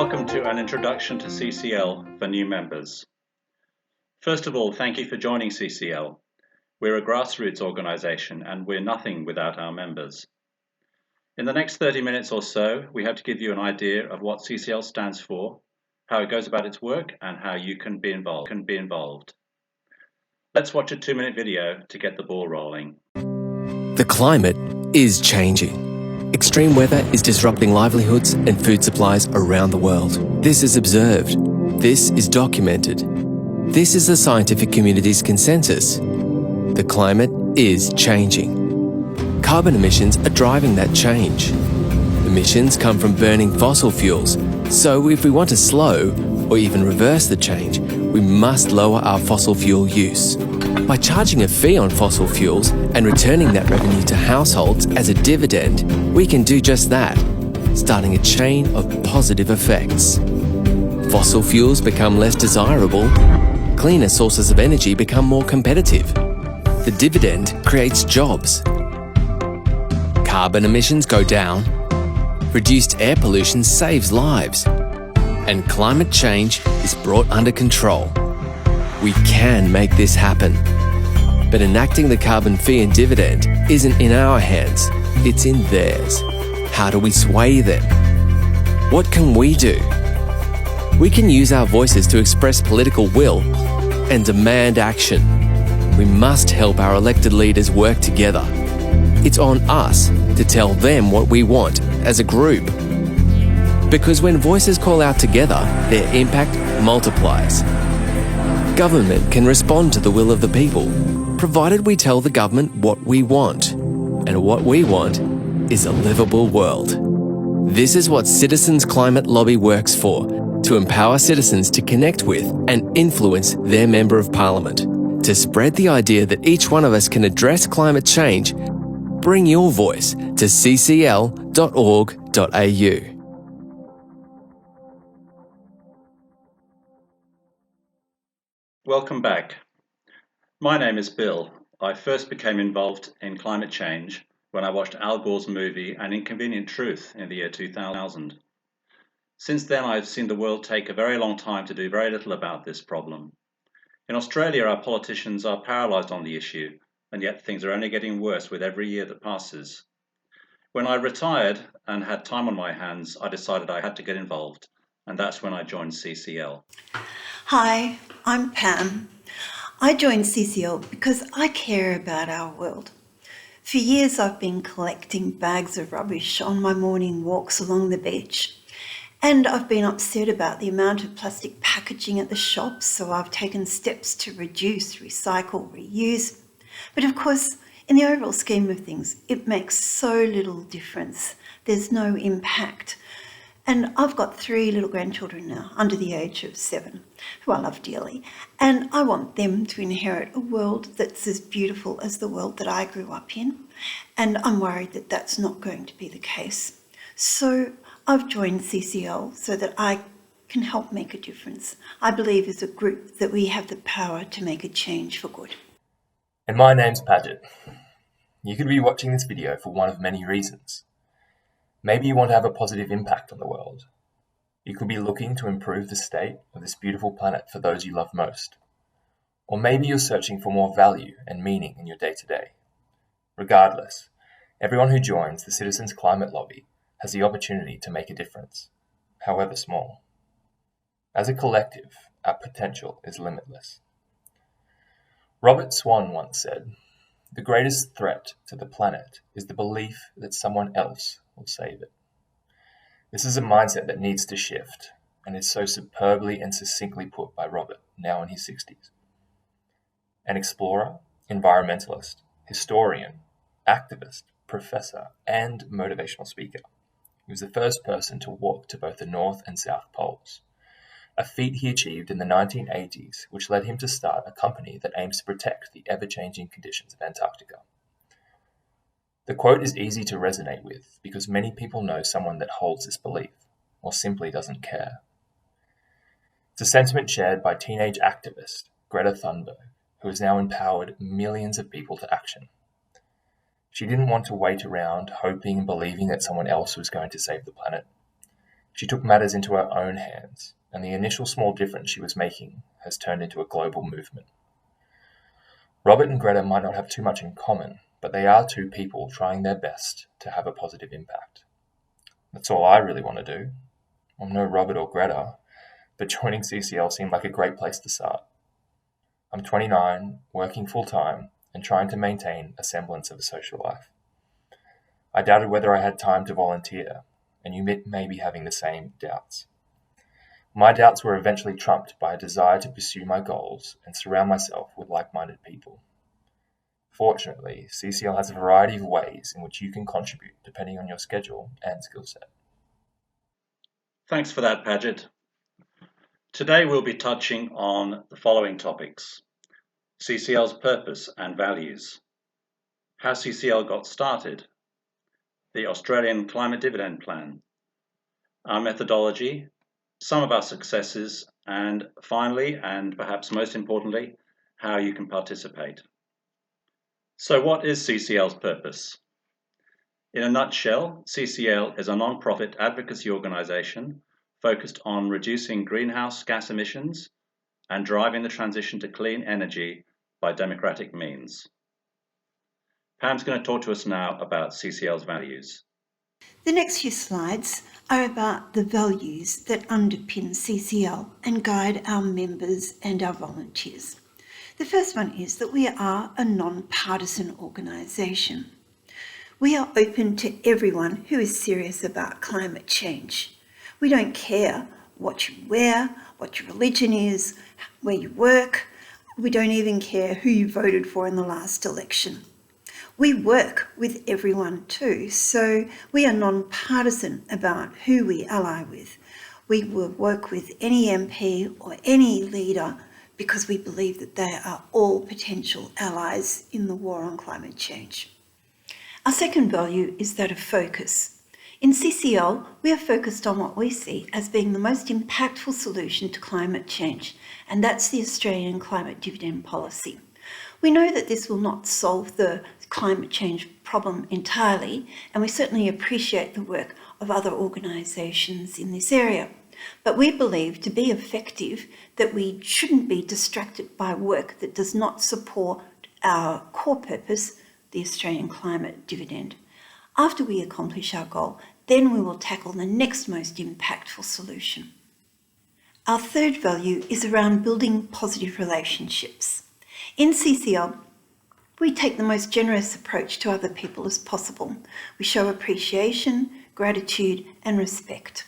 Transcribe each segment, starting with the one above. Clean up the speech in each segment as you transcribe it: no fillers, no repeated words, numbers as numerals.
Welcome to an introduction to CCL for new members. First of all, thank you for joining CCL. We're a grassroots organisation and we're nothing without our members. In the next 30 minutes or so, we hope to give you an idea of what CCL stands for, how it goes about its work, and how you can be involved. Let's watch a 2-minute video to get the ball rolling. The climate is changing. Extreme weather is disrupting livelihoods and food supplies around the world. This is observed. This is documented. This is the scientific community's consensus. The climate is changing. Carbon emissions are driving that change. Emissions come from burning fossil fuels, so if we want to slow or even reverse the change, we must lower our fossil fuel use. By charging a fee on fossil fuels and returning that revenue to households as a dividend, we can do just that, starting a chain of positive effects. Fossil fuels become less desirable, cleaner sources of energy become more competitive. The dividend creates jobs. Carbon emissions go down, reduced air pollution saves lives, and climate change is brought under control. We can make this happen. But enacting the carbon fee and dividend isn't in our hands, it's in theirs. How do we sway them? What can we do? We can use our voices to express political will and demand action. We must help our elected leaders work together. It's on us to tell them what we want as a group. Because when voices call out together, their impact multiplies. Government can respond to the will of the people, provided we tell the government what we want. And what we want is a livable world. This is what Citizens Climate Lobby works for, to empower citizens to connect with and influence their Member of Parliament. To spread the idea that each one of us can address climate change, bring your voice to ccl.org.au. Welcome back. My name is Bill. I first became involved in climate change when I watched Al Gore's movie An Inconvenient Truth in the year 2000. Since then, I've seen the world take a very long time to do very little about this problem. In Australia, our politicians are paralysed on the issue, and yet things are only getting worse with every year that passes. When I retired and had time on my hands, I decided I had to get involved, and that's when I joined CCL. Hi, I'm Pam. I joined CCL because I care about our world. For years I've been collecting bags of rubbish on my morning walks along the beach, and I've been upset about the amount of plastic packaging at the shops, so I've taken steps to reduce, recycle, reuse. But of course, in the overall scheme of things, it makes so little difference. There's no impact. And I've got 3 little grandchildren now, under the age of 7, who I love dearly. And I want them to inherit a world that's as beautiful as the world that I grew up in. And I'm worried that that's not going to be the case. So I've joined CCL so that I can help make a difference. I believe as a group that we have the power to make a change for good. And my name's Paget. You could be watching this video for one of many reasons. Maybe you want to have a positive impact on the world. You could be looking to improve the state of this beautiful planet for those you love most. Or maybe you're searching for more value and meaning in your day-to-day. Regardless, everyone who joins the Citizens Climate Lobby has the opportunity to make a difference, however small. As a collective, our potential is limitless. Robert Swan once said, "The greatest threat to the planet is the belief that someone else will save it." This is a mindset that needs to shift, and is so superbly and succinctly put by Robert, now in his 60s. An explorer, environmentalist, historian, activist, professor, and motivational speaker. He was the first person to walk to both the North and South Poles, a feat he achieved in the 1980s, which led him to start a company that aims to protect the ever-changing conditions of Antarctica. The quote is easy to resonate with because many people know someone that holds this belief, or simply doesn't care. It's a sentiment shared by teenage activist Greta Thunberg, who has now empowered millions of people to action. She didn't want to wait around hoping and believing that someone else was going to save the planet. She took matters into her own hands, and the initial small difference she was making has turned into a global movement. Robert and Greta might not have too much in common, but they are two people trying their best to have a positive impact. That's all I really want to do. I'm no Robert or Greta, but joining CCL seemed like a great place to start. I'm 29, working full-time, and trying to maintain a semblance of a social life. I doubted whether I had time to volunteer, and you may be having the same doubts. My doubts were eventually trumped by a desire to pursue my goals and surround myself with like-minded people. Fortunately, CCL has a variety of ways in which you can contribute depending on your schedule and skill set. Thanks for that, Paget. Today we'll be touching on the following topics: CCL's purpose and values, how CCL got started, the Australian Climate Dividend Plan, our methodology, some of our successes, and finally, and perhaps most importantly, how you can participate. So what is CCL's purpose? In a nutshell, CCL is a non-profit advocacy organisation focused on reducing greenhouse gas emissions and driving the transition to clean energy by democratic means. Pam's going to talk to us now about CCL's values. The next few slides are about the values that underpin CCL and guide our members and our volunteers. The first one is that we are a non-partisan organisation. We are open to everyone who is serious about climate change. We don't care what you wear, what your religion is, where you work. We don't even care who you voted for in the last election. We work with everyone too, so we are non-partisan about who we ally with. We will work with any MP or any leader because we believe that they are all potential allies in the war on climate change. Our second value is that of focus. In CCL, we are focused on what we see as being the most impactful solution to climate change, and that's the Australian Climate Dividend Policy. We know that this will not solve the climate change problem entirely, and we certainly appreciate the work of other organisations in this area. But we believe to be effective that we shouldn't be distracted by work that does not support our core purpose, the Australian Climate Dividend. After we accomplish our goal, then we will tackle the next most impactful solution. Our third value is around building positive relationships. In CCL, we take the most generous approach to other people as possible. We show appreciation, gratitude, and respect.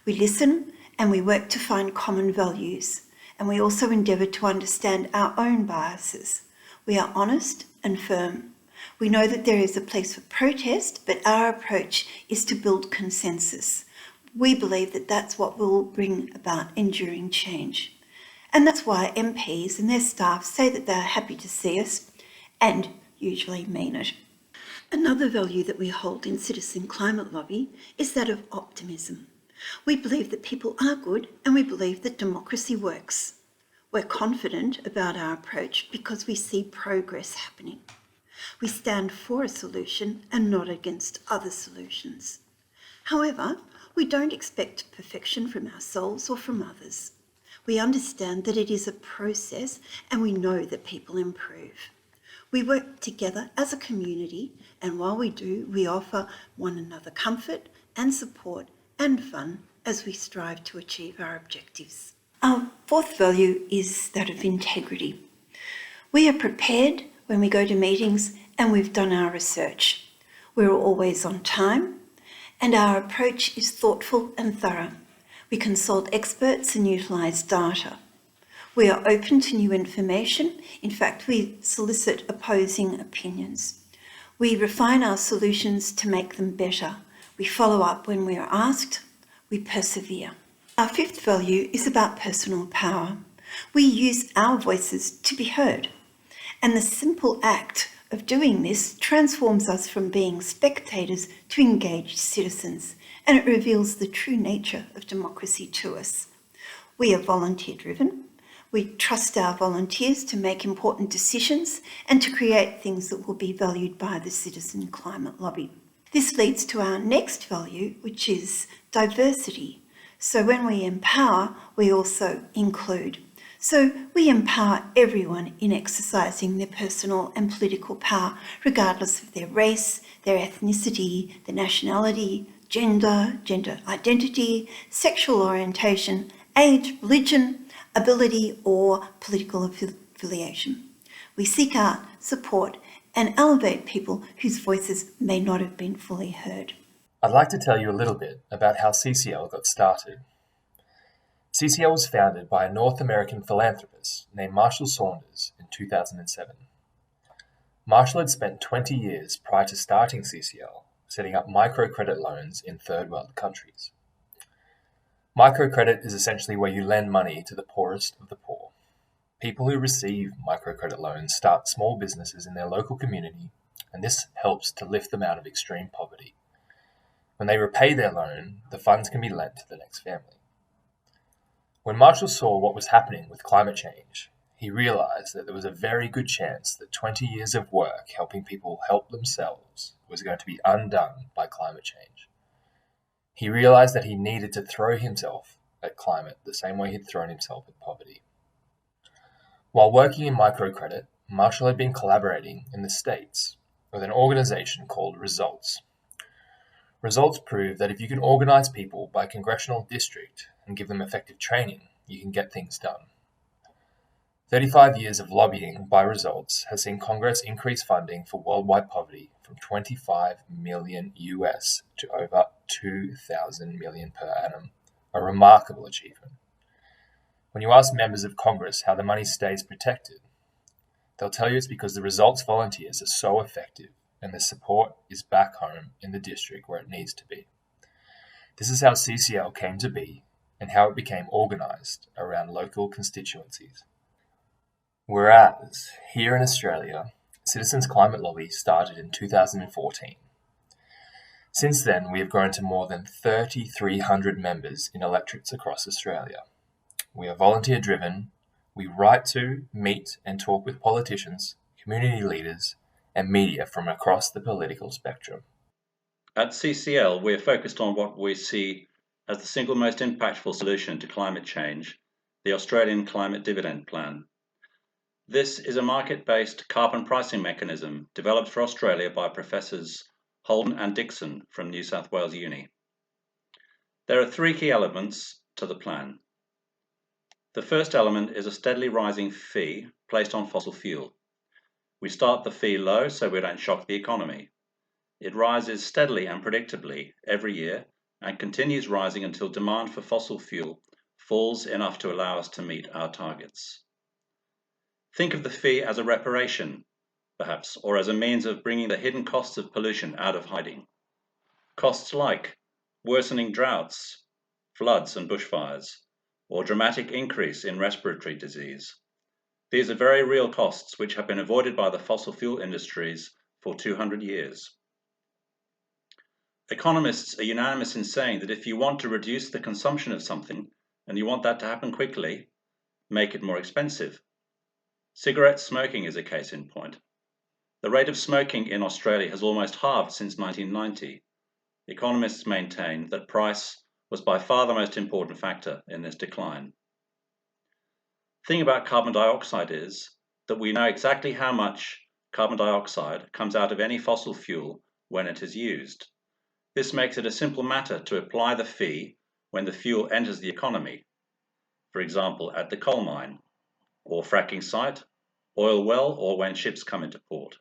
We listen and we work to find common values, and we also endeavour to understand our own biases. We are honest and firm. We know that there is a place for protest, but our approach is to build consensus. We believe that that's what will bring about enduring change. And that's why MPs and their staff say that they're happy to see us and usually mean it. Another value that we hold in Citizen Climate Lobby is that of optimism. We believe that people are good and we believe that democracy works. We're confident about our approach because we see progress happening. We stand for a solution and not against other solutions. However, we don't expect perfection from ourselves or from others. We understand that it is a process and we know that people improve. We work together as a community, and while we do, we offer one another comfort and support and fun as we strive to achieve our objectives. Our fourth value is that of integrity. We are prepared when we go to meetings and we've done our research. We're always on time, and our approach is thoughtful and thorough. We consult experts and utilise data. We are open to new information. In fact, we solicit opposing opinions. We refine our solutions to make them better. We follow up when we are asked. We persevere. Our fifth value is about personal power. We use our voices to be heard. And the simple act of doing this transforms us from being spectators to engaged citizens, and it reveals the true nature of democracy to us. We are volunteer-driven. We trust our volunteers to make important decisions and to create things that will be valued by the Citizen Climate Lobby. This leads to our next value, which is diversity. So when we empower, we also include. So we empower everyone in exercising their personal and political power, regardless of their race, their ethnicity, their nationality, gender identity, sexual orientation, age, religion, ability, or political affiliation. We seek out, support, and elevate people whose voices may not have been fully heard. I'd like to tell you a little bit about how CCL got started. CCL was founded by a North American philanthropist named Marshall Saunders in 2007. Marshall had spent 20 years prior to starting CCL setting up microcredit loans in third world countries. Microcredit is essentially where you lend money to the poorest of the poor. People who receive microcredit loans start small businesses in their local community, and this helps to lift them out of extreme poverty. When they repay their loan, the funds can be lent to the next family. When Marshall saw what was happening with climate change, he realized that there was a very good chance that 20 years of work helping people help themselves was going to be undone by climate change. He realized that he needed to throw himself at climate the same way he'd thrown himself at poverty. While working in microcredit, Marshall had been collaborating in the States with an organization called Results. Results prove that if you can organize people by congressional district and give them effective training, you can get things done. 35 years of lobbying by Results has seen Congress increase funding for worldwide poverty from 25 million US to over 2,000 million per annum, a remarkable achievement. When you ask members of Congress how the money stays protected, they'll tell you it's because the Results volunteers are so effective and the support is back home in the district where it needs to be. This is how CCL came to be and how it became organised around local constituencies. Whereas, here in Australia, Citizens Climate Lobby started in 2014. Since then, we have grown to more than 3,300 members in electorates across Australia. We are volunteer-driven. We write to, meet and talk with politicians, community leaders, and media from across the political spectrum. At CCL, we're focused on what we see as the single most impactful solution to climate change, the Australian Climate Dividend Plan. This is a market-based carbon pricing mechanism developed for Australia by Professors Holden and Dixon from New South Wales Uni. There are three key elements to the plan. The first element is a steadily rising fee placed on fossil fuel. We start the fee low so we don't shock the economy. It rises steadily and predictably every year and continues rising until demand for fossil fuel falls enough to allow us to meet our targets. Think of the fee as a reparation, perhaps, or as a means of bringing the hidden costs of pollution out of hiding. Costs like worsening droughts, floods and bushfires, or dramatic increase in respiratory disease. These are very real costs which have been avoided by the fossil fuel industries for 200 years. Economists are unanimous in saying that if you want to reduce the consumption of something, and you want that to happen quickly, make it more expensive. Cigarette smoking is a case in point. The rate of smoking in Australia has almost halved since 1990. Economists maintain that price was by far the most important factor in this decline. The thing about carbon dioxide is that we know exactly how much carbon dioxide comes out of any fossil fuel when it is used. This makes it a simple matter to apply the fee when the fuel enters the economy, for example at the coal mine, or fracking site, oil well, or when ships come into port.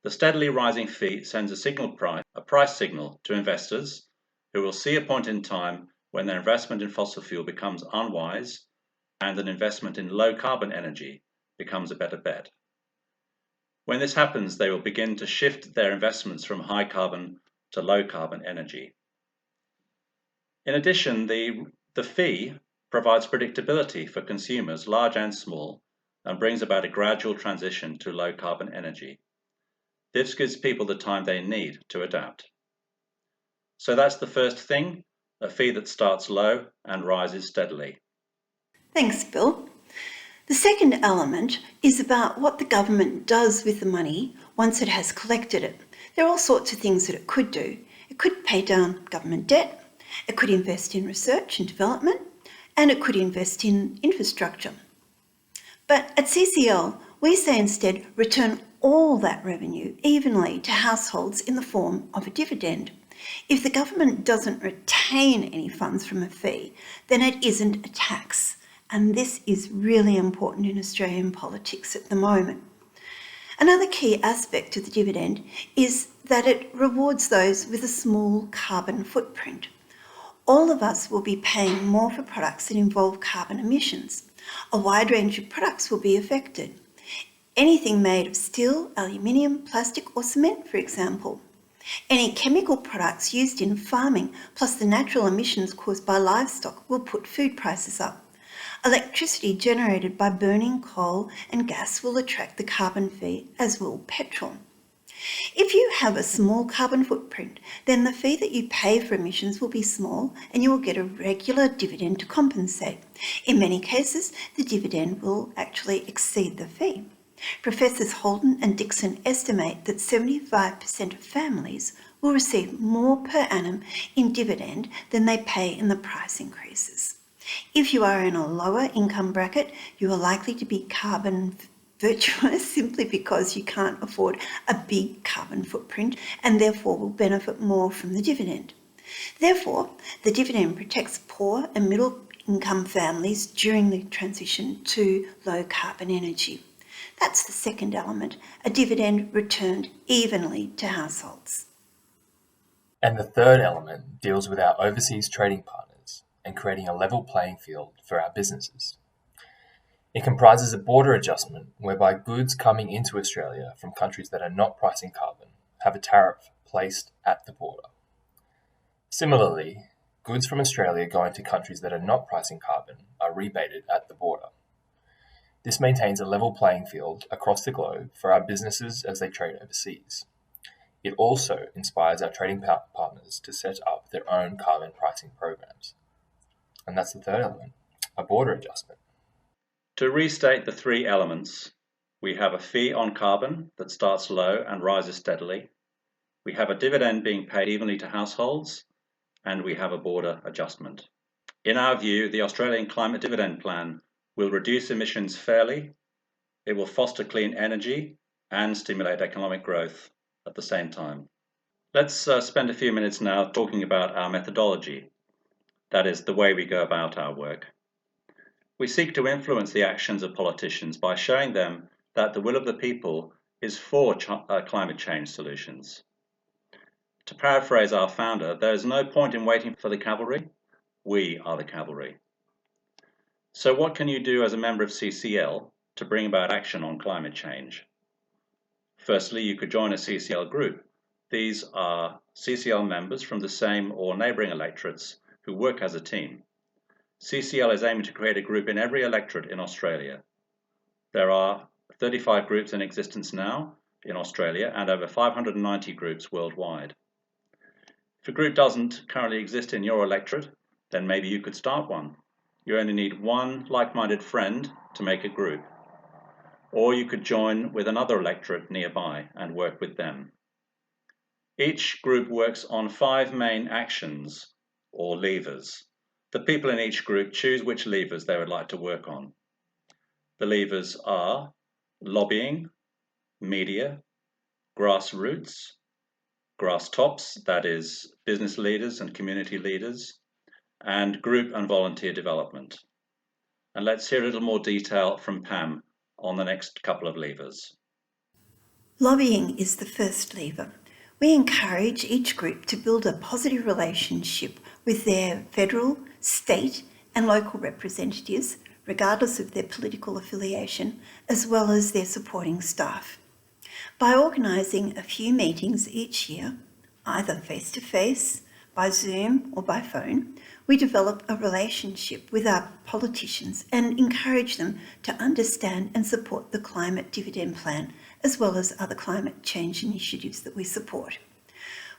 The steadily rising fee sends a price signal to investors who will see a point in time when their investment in fossil fuel becomes unwise and an investment in low carbon energy becomes a better bet. When this happens, they will begin to shift their investments from high carbon to low carbon energy. In addition, the fee provides predictability for consumers, large and small, and brings about a gradual transition to low carbon energy. This gives people the time they need to adapt. So that's the first thing, a fee that starts low and rises steadily. Thanks, Bill. The second element is about what the government does with the money once it has collected it. There are all sorts of things that it could do. It could pay down government debt. It could invest in research and development, and it could invest in infrastructure. But at CCL, we say instead return all that revenue evenly to households in the form of a dividend. If the government doesn't retain any funds from a fee, then it isn't a tax. And this is really important in Australian politics at the moment. Another key aspect of the dividend is that it rewards those with a small carbon footprint. All of us will be paying more for products that involve carbon emissions. A wide range of products will be affected. Anything made of steel, aluminium, plastic or cement, for example. Any chemical products used in farming, plus the natural emissions caused by livestock, will put food prices up. Electricity generated by burning coal and gas will attract the carbon fee, as will petrol. If you have a small carbon footprint, then the fee that you pay for emissions will be small and you will get a regular dividend to compensate. In many cases, the dividend will actually exceed the fee. Professors Holden and Dixon estimate that 75% of families will receive more per annum in dividend than they pay in the price increases. If you are in a lower income bracket, you are likely to be carbon virtuous simply because you can't afford a big carbon footprint and therefore will benefit more from the dividend. Therefore, the dividend protects poor and middle income families during the transition to low carbon energy. That's the second element, a dividend returned evenly to households. And the third element deals with our overseas trading partners and creating a level playing field for our businesses. It comprises a border adjustment whereby goods coming into Australia from countries that are not pricing carbon have a tariff placed at the border. Similarly, goods from Australia going to countries that are not pricing carbon are rebated at the border. This maintains a level playing field across the globe for our businesses as they trade overseas. It also inspires our trading partners to set up their own carbon pricing programs. And that's the third element, a border adjustment. To restate the three elements, we have a fee on carbon that starts low and rises steadily. We have a dividend being paid evenly to households, and we have a border adjustment. In our view, the Australian Climate Dividend Plan will reduce emissions fairly, it will foster clean energy, and stimulate economic growth at the same time. Let's spend a few minutes now talking about our methodology, that is, the way we go about our work. We seek to influence the actions of politicians by showing them that the will of the people is for climate change solutions. To paraphrase our founder, there is no point in waiting for the cavalry. We are the cavalry. So what can you do as a member of CCL to bring about action on climate change? Firstly, you could join a CCL group. These are CCL members from the same or neighbouring electorates who work as a team. CCL is aiming to create a group in every electorate in Australia. There are 35 groups in existence now in Australia and over 590 groups worldwide. If a group doesn't currently exist in your electorate, then maybe you could start one. You only need one like-minded friend to make a group. Or you could join with another electorate nearby and work with them. Each group works on 5 main actions or levers. The people in each group choose which levers they would like to work on. The levers are lobbying, media, grassroots, grass tops, that is business leaders and community leaders, and group and volunteer development. And let's hear a little more detail from Pam on the next couple of levers. Lobbying is the first lever. We encourage each group to build a positive relationship with their federal, state and local representatives, regardless of their political affiliation, as well as their supporting staff. By organising a few meetings each year, either face-to-face, by Zoom or by phone, we develop a relationship with our politicians and encourage them to understand and support the Climate Dividend Plan, as well as other climate change initiatives that we support.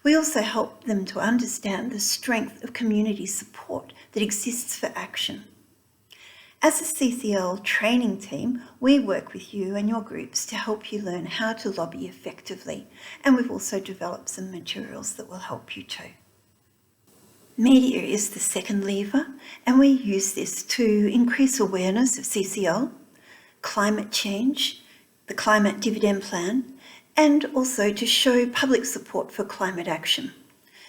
We also help them to understand the strength of community support that exists for action. As a CCL training team, we work with you and your groups to help you learn how to lobby effectively, and we've also developed some materials that will help you too. Media is the second lever, and we use this to increase awareness of CCL, climate change, the climate dividend plan, and also to show public support for climate action.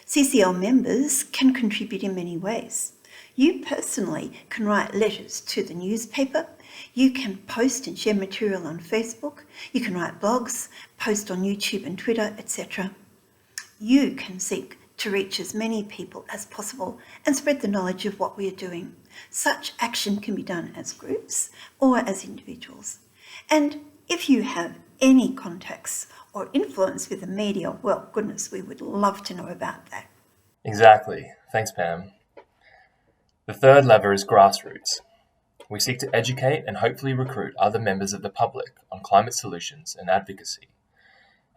CCL members can contribute in many ways. You personally can write letters to the newspaper, you can post and share material on Facebook, you can write blogs, post on YouTube and Twitter, etc. You can seek to reach as many people as possible and spread the knowledge of what we are doing. Such action can be done as groups or as individuals. And if you have any contacts or influence with the media, well, goodness, we would love to know about that. Exactly. Thanks, Pam. The third lever is grassroots. We seek to educate and hopefully recruit other members of the public on climate solutions and advocacy,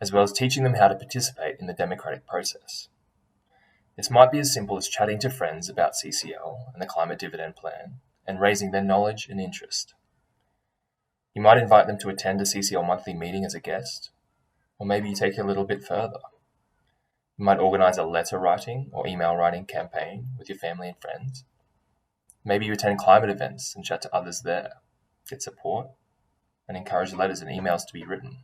as well as teaching them how to participate in the democratic process. This might be as simple as chatting to friends about CCL and the climate dividend plan and raising their knowledge and interest. You might invite them to attend a CCL monthly meeting as a guest, or maybe you take it a little bit further. You might organise a letter writing or email writing campaign with your family and friends. Maybe you attend climate events and chat to others there, get support, and encourage letters and emails to be written.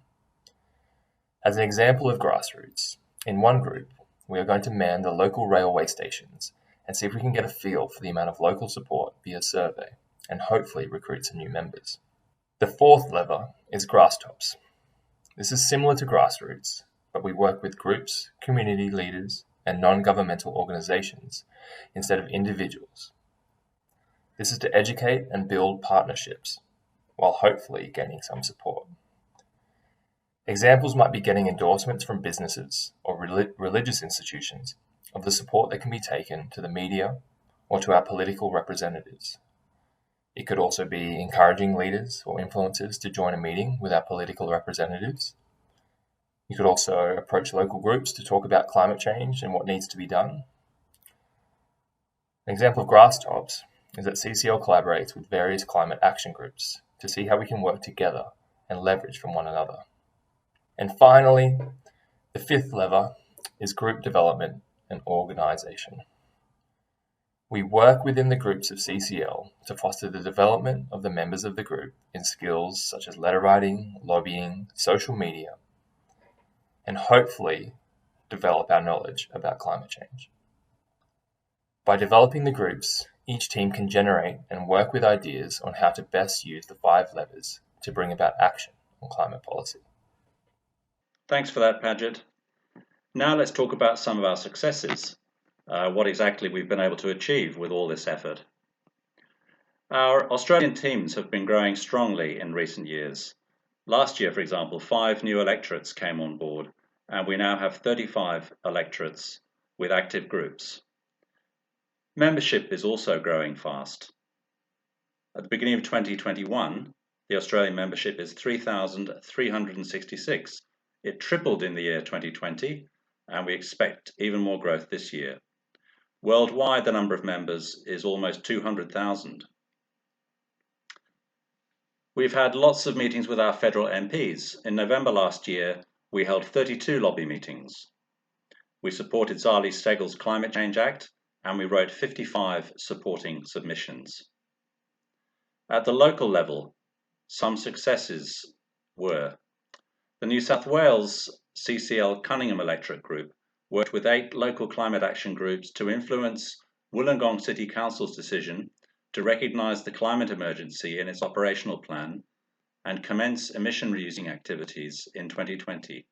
As an example of grassroots, in one group, we are going to man the local railway stations and see if we can get a feel for the amount of local support via survey and hopefully recruit some new members. The fourth lever is grasstops. This is similar to grassroots, but we work with groups, community leaders, and non-governmental organisations instead of individuals. This is to educate and build partnerships, while hopefully gaining some support. Examples might be getting endorsements from businesses or religious institutions of the support that can be taken to the media or to our political representatives. It could also be encouraging leaders or influencers to join a meeting with our political representatives. You could also approach local groups to talk about climate change and what needs to be done. An example of grasstops is that CCL collaborates with various climate action groups to see how we can work together and leverage from one another. And finally, the fifth lever is group development and organisation. We work within the groups of CCL to foster the development of the members of the group in skills such as letter writing, lobbying, social media, and hopefully develop our knowledge about climate change. By developing the groups, each team can generate and work with ideas on how to best use the 5 levers to bring about action on climate policy. Thanks for that, Paget. Now let's talk about some of our successes, what exactly we've been able to achieve with all this effort. Our Australian teams have been growing strongly in recent years. Last year, for example, 5 new electorates came on board, and we now have 35 electorates with active groups. Membership is also growing fast. At the beginning of 2021, the Australian membership is 3,366. It tripled in the year 2020, and we expect even more growth this year. Worldwide, the number of members is almost 200,000. We've had lots of meetings with our federal MPs. In November last year, we held 32 lobby meetings. We supported Zali Steggall's Climate Change Act, and we wrote 55 supporting submissions. At the local level, some successes were: the New South Wales CCL Cunningham Electorate Group worked with 8 local climate action groups to influence Wollongong City Council's decision to recognise the climate emergency in its operational plan and commence emission-reducing activities in 2020.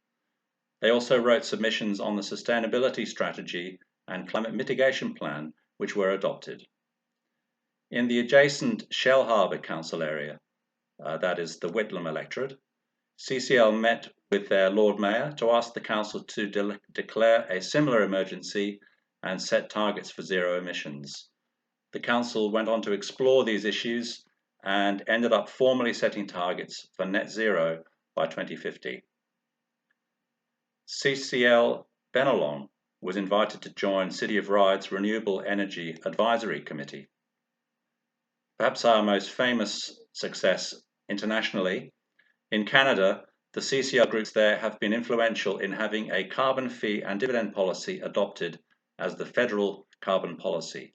They also wrote submissions on the sustainability strategy and climate mitigation plan, which were adopted. In the adjacent Shellharbour Council area, that is the Whitlam electorate, CCL met with their Lord Mayor to ask the council to declare a similar emergency and set targets for zero emissions. The council went on to explore these issues and ended up formally setting targets for net zero by 2050. CCL Bennelong was invited to join City of Ryde's Renewable Energy Advisory Committee. Perhaps our most famous success internationally, in Canada, the CCL groups there have been influential in having a carbon fee and dividend policy adopted as the federal carbon policy.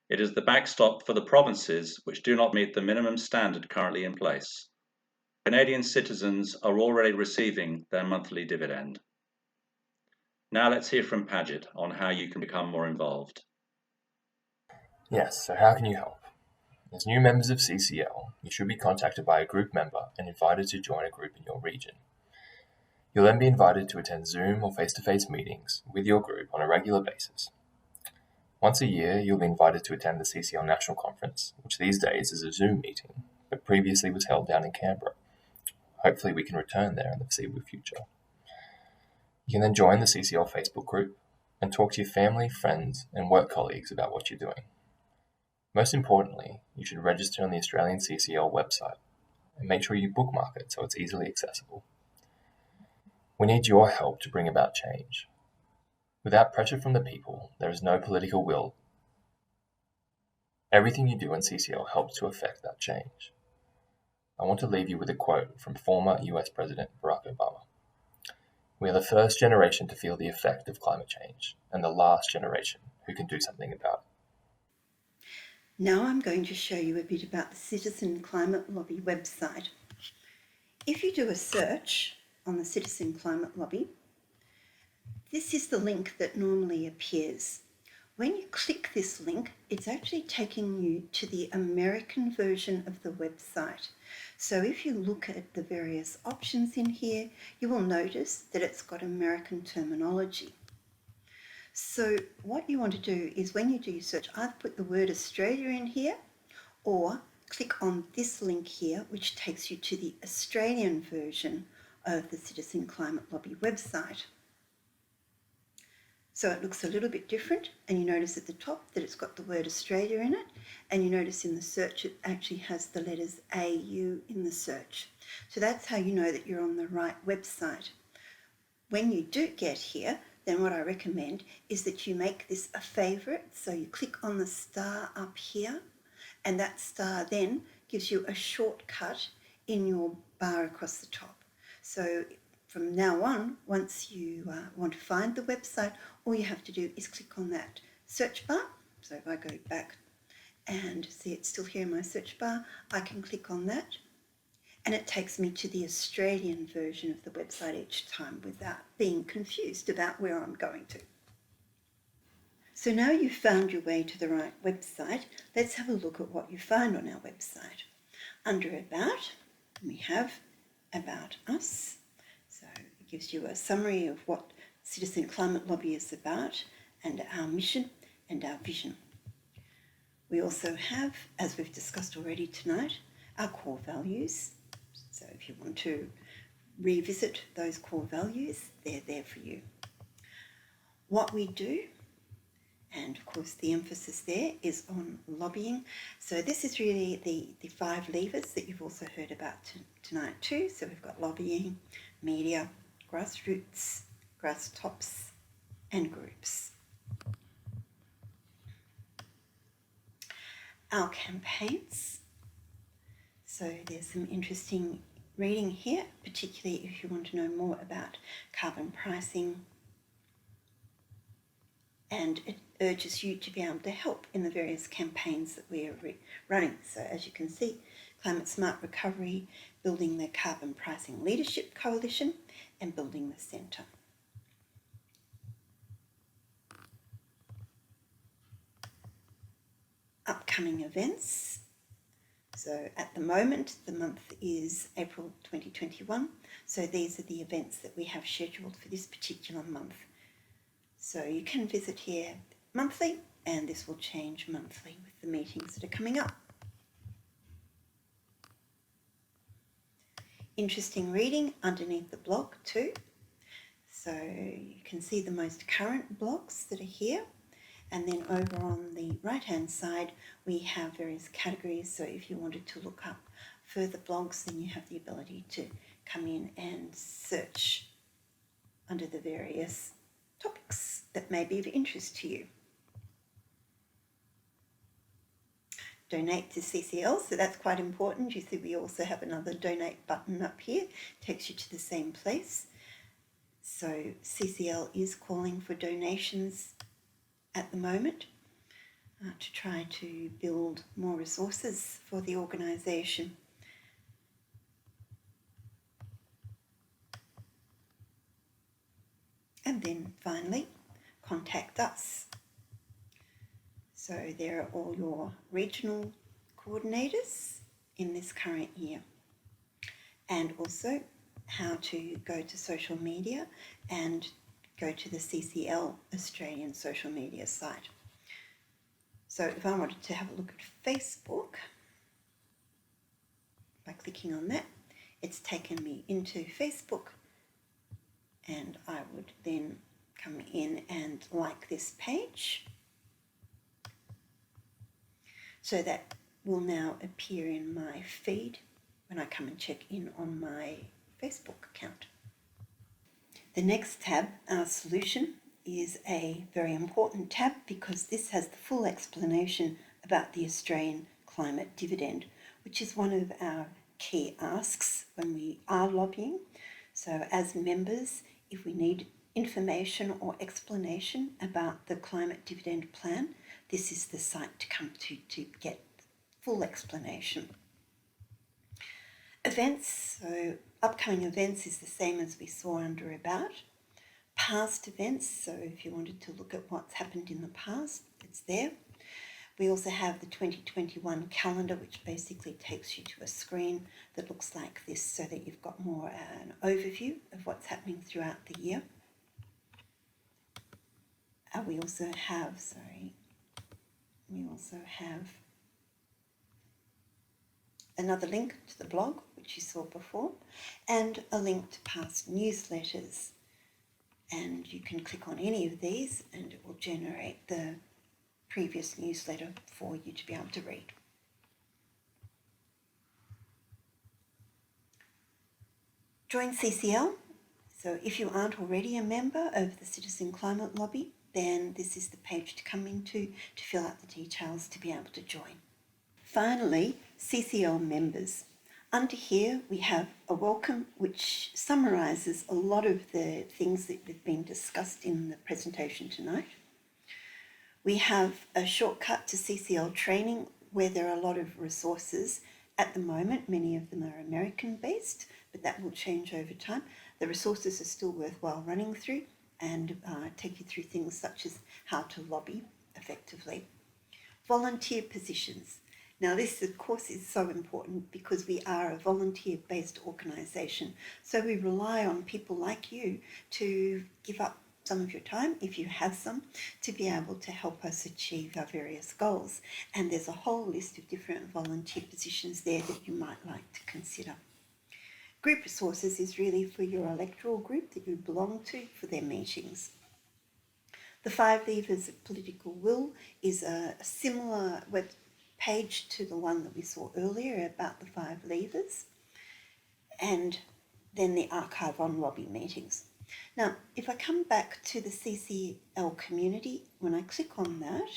It is the backstop for the provinces which do not meet the minimum standard currently in place. Canadian citizens are already receiving their monthly dividend. Now let's hear from Paget on how you can become more involved. Yes, so how can you help? As new members of CCL, you should be contacted by a group member and invited to join a group in your region. You'll then be invited to attend Zoom or face-to-face meetings with your group on a regular basis. Once a year, you'll be invited to attend the CCL National Conference, which these days is a Zoom meeting, but previously was held down in Canberra. Hopefully we can return there in the foreseeable future. You can then join the CCL Facebook group and talk to your family, friends, and work colleagues about what you're doing. Most importantly, you should register on the Australian CCL website and make sure you bookmark it so it's easily accessible. We need your help to bring about change. Without pressure from the people, there is no political will. Everything you do in CCL helps to affect that change. I want to leave you with a quote from former US President Barack Obama. We are the first generation to feel the effect of climate change and the last generation who can do something about it. Now I'm going to show you a bit about the Citizen Climate Lobby website. If you do a search on the Citizen Climate Lobby, this is the link that normally appears. When you click this link, it's actually taking you to the American version of the website. So if you look at the various options in here, you will notice that it's got American terminology. So what you want to do is when you do your search, either put the word Australia in here or click on this link here, which takes you to the Australian version of the Citizen Climate Lobby website. So it looks a little bit different, and you notice at the top that it's got the word Australia in it, and you notice in the search it actually has the letters AU in the search. So that's how you know that you're on the right website. When you do get here, then what I recommend is that you make this a favourite. So you click on the star up here, and that star then gives you a shortcut in your bar across the top. So from now on, once you want to find the website, all you have to do is click on that search bar. So if I go back and see it's still here in my search bar, I can click on that, and it takes me to the Australian version of the website each time without being confused about where I'm going to. So now you've found your way to the right website, let's have a look at what you find on our website. Under About, we have About Us. So it gives you a summary of what Citizen Climate Lobby is about and our mission and our vision. We also have, as we've discussed already tonight, our core values. So if you want to revisit those core values, they're there for you. What we do, and of course the emphasis there is on lobbying. So this is really the 5 levers that you've also heard about tonight too. So we've got lobbying, media, grassroots, grass tops, and groups. Our campaigns. So there's some interesting reading here, particularly if you want to know more about carbon pricing, and it urges you to be able to help in the various campaigns that we are running. So as you can see, Climate Smart Recovery, building the Carbon Pricing Leadership Coalition, and building the Centre. Upcoming events. So at the moment, the month is April 2021. So these are the events that we have scheduled for this particular month. So you can visit here monthly, and this will change monthly with the meetings that are coming up. Interesting reading underneath the blog too. So you can see the most current blogs that are here. And then over on the right-hand side, we have various categories. So if you wanted to look up further blogs, then you have the ability to come in and search under the various topics that may be of interest to you. Donate to CCL, so that's quite important. You see we also have another donate button up here, takes you to the same place. So CCL is calling for donations at the moment to try to build more resources for the organisation. And then finally, contact us. So there are all your regional coordinators in this current year, and also how to go to social media and go to the CCL Australian social media site. So if I wanted to have a look at Facebook, by clicking on that, it's taken me into Facebook, and I would then come in and like this page. So that will now appear in my feed when I come and check in on my Facebook account. The next tab, our solution, is a very important tab because this has the full explanation about the Australian climate dividend, which is one of our key asks when we are lobbying. So as members, if we need information or explanation about the climate dividend plan, this is the site to come to get full explanation. Events, so upcoming events is the same as we saw under About. Past events, so if you wanted to look at what's happened in the past, it's there. We also have the 2021 calendar, which basically takes you to a screen that looks like this so that you've got more an overview of what's happening throughout the year. We also have another link to the blog, which you saw before, and a link to past newsletters. And you can click on any of these and it will generate the previous newsletter for you to be able to read. Join CCL. So if you aren't already a member of the Citizen Climate Lobby, then this is the page to come into to fill out the details to be able to join. Finally, CCL members. Under here we have a welcome which summarises a lot of the things that have been discussed in the presentation tonight. We have a shortcut to CCL training where there are a lot of resources. At the moment, many of them are American based, but that will change over time. The resources are still worthwhile running through and take you through things such as how to lobby effectively. Volunteer positions. Now this of course is so important because we are a volunteer-based organisation, so we rely on people like you to give up some of your time, if you have some, to be able to help us achieve our various goals. And there's a whole list of different volunteer positions there that you might like to consider. Group resources is really for your electoral group that you belong to for their meetings. The 5 levers of political will is a similar web page to the one that we saw earlier about the 5 levers, and then the archive on lobby meetings. Now, if I come back to the CCL community, when I click on that,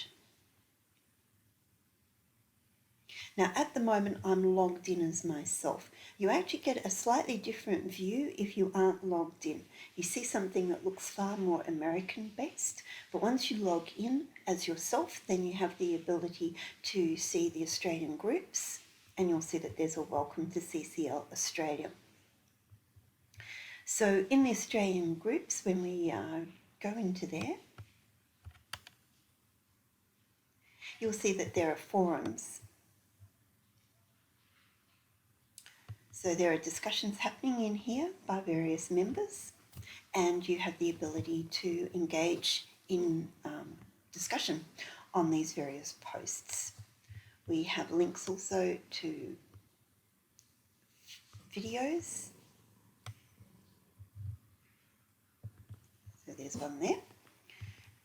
now at the moment I'm logged in as myself. You actually get a slightly different view if you aren't logged in. You see something that looks far more American based, but once you log in as yourself, then you have the ability to see the Australian groups, and you'll see that there's a welcome to CCL Australia. So in the Australian groups, when we go into there, you'll see that there are forums. So there are discussions happening in here by various members, and you have the ability to engage in discussion on these various posts. We have links also to videos. So there's one there.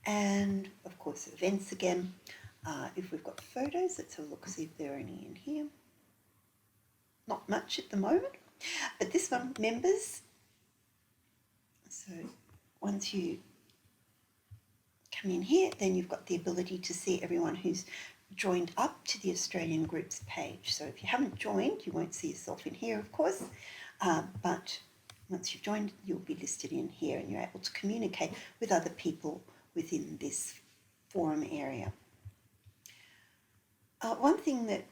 And of course events again. If we've got photos, let's have a look, see if there are any in here. Not much at the moment, but this one, members. So once you come in here, then you've got the ability to see everyone who's joined up to the Australian groups page. So if you haven't joined, you won't see yourself in here, of course, but once you've joined, you'll be listed in here and you're able to communicate with other people within this forum area. One thing that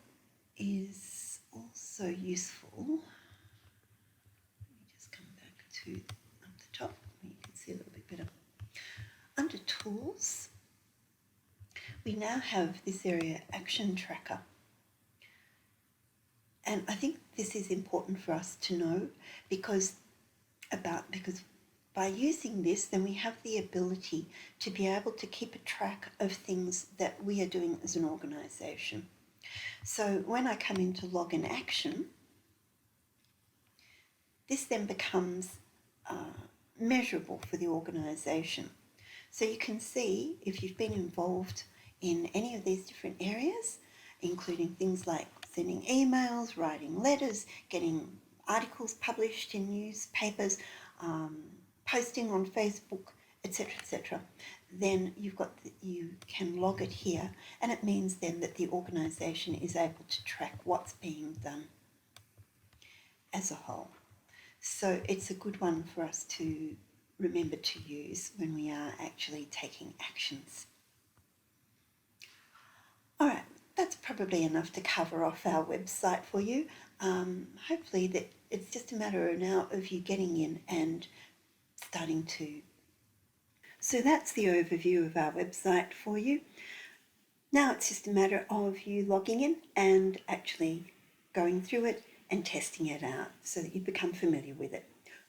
is also useful, let me just come back to up the top where you can see a little bit better. Under Tools, we now have this area Action Tracker. And I think this is important for us to know because by using this, then we have the ability to be able to keep a track of things that we are doing as an organisation. So when I come into Login Action, this then becomes measurable for the organisation. So you can see if you've been involved in any of these different areas, including things like sending emails, writing letters, getting articles published in newspapers, posting on Facebook, etc., then you can log it here, and it means then that the organisation is able to track what's being done as a whole. So it's a good one for us to remember to use when we are actually taking actions. All right, that's probably enough to cover off our website for you. Hopefully that it's just a matter now of you getting in and starting to. So that's the overview of our website for you. Now it's just a matter of you logging in and actually going through it and testing it out so that you become familiar with it.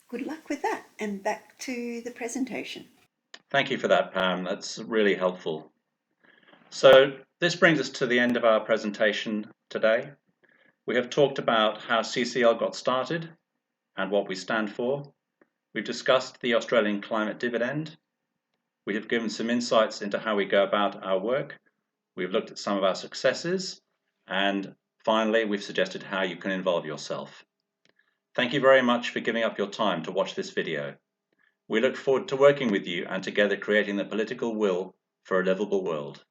Good luck with that, and back to the presentation. Thank you for that, Pam. That's really helpful. So this brings us to the end of our presentation today. We have talked about how CCL got started and what we stand for. We've discussed the Australian climate dividend. We have given some insights into how we go about our work. We've looked at some of our successes, and finally, we've suggested how you can involve yourself. Thank you very much for giving up your time to watch this video. We look forward to working with you and together creating the political will for a livable world.